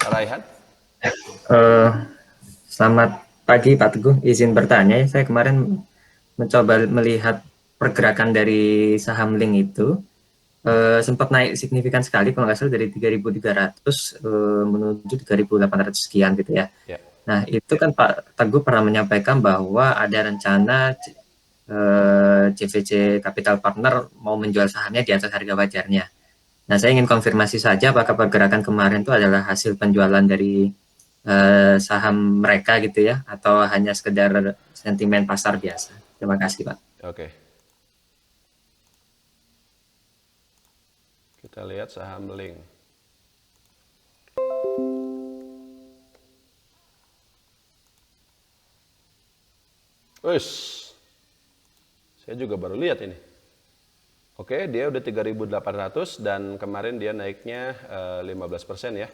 Raihan? Eh, Selamat pagi Pak Teguh, izin bertanya. Saya kemarin mencoba melihat pergerakan dari saham Link itu, sempat naik signifikan sekali kalau nggak salah dari 3.300 menuju 3.800 sekian gitu ya. Ya. Nah itu kan Pak Teguh pernah menyampaikan bahwa ada rencana CVC Capital Partner mau menjual sahamnya di atas harga wajarnya. Nah, saya ingin konfirmasi saja apakah pergerakan kemarin itu adalah hasil penjualan dari saham mereka gitu ya, atau hanya sekedar sentimen pasar biasa. Terima kasih, Pak. Oke. Kita lihat saham Link. Wih, saya juga baru lihat ini. Oke, dia udah 3.800 dan kemarin dia naiknya 15% ya.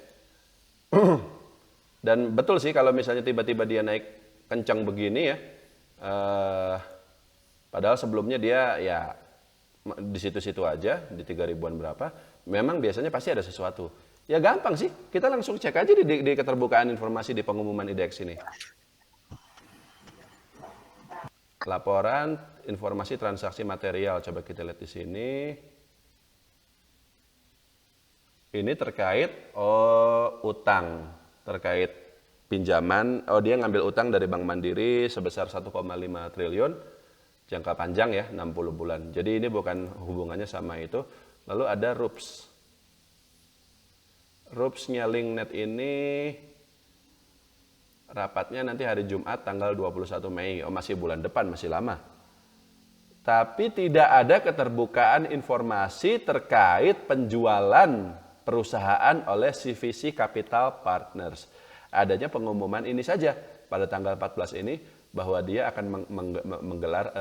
Dan betul sih kalau misalnya tiba-tiba dia naik kencang begini ya. eh, Padahal sebelumnya dia ya di situ-situ aja di 3 ribuan berapa. Memang biasanya pasti ada sesuatu. Ya gampang sih, kita langsung cek aja di keterbukaan informasi di pengumuman IDX ini. Laporan informasi transaksi material, coba kita lihat di sini. Ini terkait utang, terkait pinjaman. Oh, dia ngambil utang dari Bank Mandiri sebesar 1,5 triliun jangka panjang ya, 60 bulan. Jadi ini bukan hubungannya sama itu. Lalu ada RUPS. RUPS-nya LinkNet ini rapatnya nanti hari Jumat tanggal 21 Mei. Oh, masih bulan depan, masih lama. Tapi tidak ada keterbukaan informasi terkait penjualan perusahaan oleh CVC Capital Partners. Adanya pengumuman ini saja pada tanggal 14 ini bahwa dia akan menggelar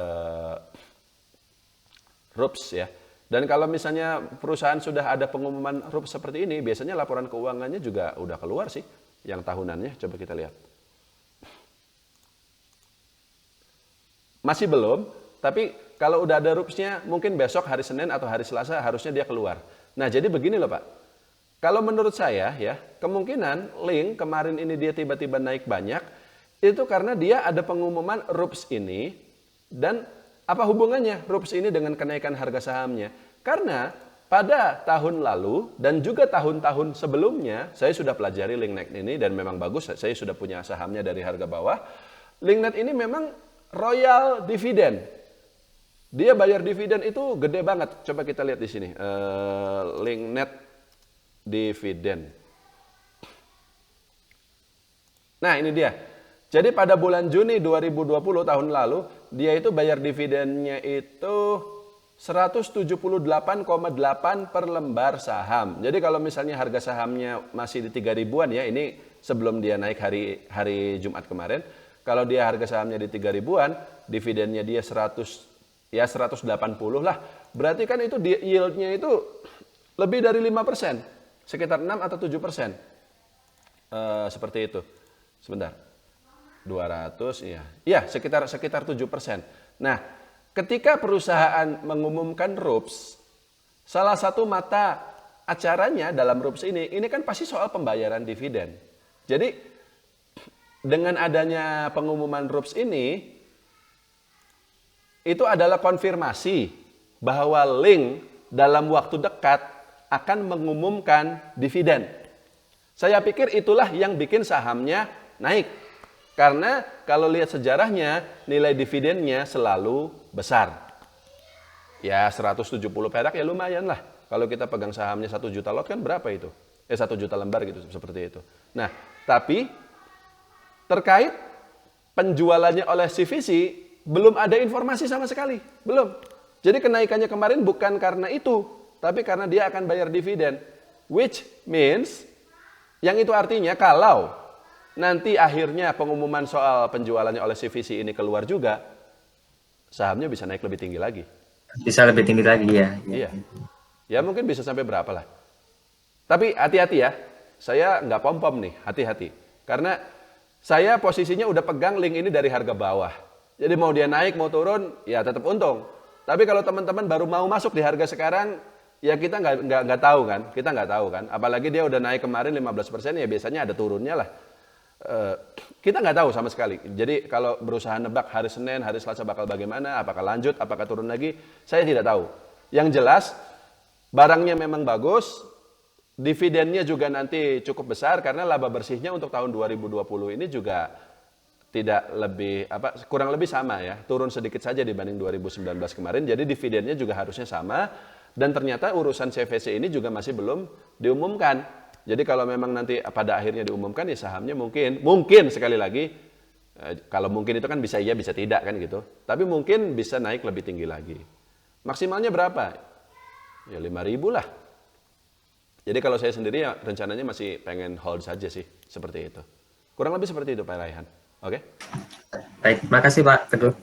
RUPS ya. Dan kalau misalnya perusahaan sudah ada pengumuman RUPS seperti ini, biasanya laporan keuangannya juga udah keluar sih yang tahunannya. Coba kita lihat. Masih belum, tapi kalau udah ada RUPS-nya mungkin besok hari Senin atau hari Selasa harusnya dia keluar. Nah, jadi begini loh Pak. Kalau menurut saya ya, kemungkinan Link kemarin ini dia tiba-tiba naik banyak itu karena dia ada pengumuman RUPS ini. Dan apa hubungannya RUPS ini dengan kenaikan harga sahamnya? Karena pada tahun lalu dan juga tahun-tahun sebelumnya saya sudah pelajari LinkNet ini dan memang bagus, saya sudah punya sahamnya dari harga bawah. LinkNet ini memang royal dividen. Dia bayar dividen itu gede banget. Coba kita lihat di sini. LinkNet dividen. Nah, ini dia. Jadi pada bulan Juni 2020 tahun lalu, dia itu bayar dividennya itu 178,8 per lembar saham. Jadi kalau misalnya harga sahamnya masih di 3 ribuan ya, ini sebelum dia naik hari Jumat kemarin. Kalau dia harga sahamnya di 3 ribuan, dividennya dia 180 lah. Berarti kan itu yieldnya itu lebih dari 5%, sekitar 6 atau 7%. Seperti itu. Sebentar. 200 ya. Iya, sekitar 7%. Nah, ketika perusahaan mengumumkan RUPS, salah satu mata acaranya dalam RUPS ini kan pasti soal pembayaran dividen. Jadi dengan adanya pengumuman RUPS ini, itu adalah konfirmasi bahwa Link dalam waktu dekat akan mengumumkan dividen. Saya pikir itulah yang bikin sahamnya naik. Karena kalau lihat sejarahnya, nilai dividennya selalu besar. Ya 170 perak ya lumayan lah. Kalau kita pegang sahamnya 1 juta lot kan berapa itu? 1 juta lembar gitu, seperti itu. Nah, tapi terkait penjualannya oleh CVC, belum ada informasi sama sekali. Belum. Jadi kenaikannya kemarin bukan karena itu, tapi karena dia akan bayar dividen. Which means, yang itu artinya kalau nanti akhirnya pengumuman soal penjualannya oleh CVC ini keluar juga, sahamnya bisa naik lebih tinggi lagi. Bisa lebih tinggi lagi ya. Ya. Iya. Ya mungkin bisa sampai berapa lah. Tapi hati-hati ya, saya nggak pom-pom nih, hati-hati. Karena saya posisinya udah pegang Link ini dari harga bawah. Jadi mau dia naik, mau turun, ya tetap untung. Tapi kalau teman-teman baru mau masuk di harga sekarang, Ya kita nggak tahu kan, kita nggak tahu kan. Apalagi dia udah naik kemarin 15%, ya biasanya ada turunnya lah. Kita nggak tahu sama sekali. Jadi kalau berusaha nebak hari Senin, hari Selasa bakal bagaimana, apakah lanjut, apakah turun lagi, saya tidak tahu. Yang jelas barangnya memang bagus, dividennya juga nanti cukup besar karena laba bersihnya untuk tahun 2020 ini juga tidak lebih kurang lebih sama ya, turun sedikit saja dibanding 2019 kemarin. Jadi dividennya juga harusnya sama dan ternyata urusan CVC ini juga masih belum diumumkan. Jadi kalau memang nanti pada akhirnya diumumkan ya sahamnya mungkin sekali lagi kalau mungkin itu kan bisa iya bisa tidak kan gitu. Tapi mungkin bisa naik lebih tinggi lagi. Maksimalnya berapa? Ya 5.000 lah. Jadi kalau saya sendiri ya rencananya masih pengen hold saja sih seperti itu. Kurang lebih seperti itu Pak Raihan. Oke? Baik, makasih Pak Teguh.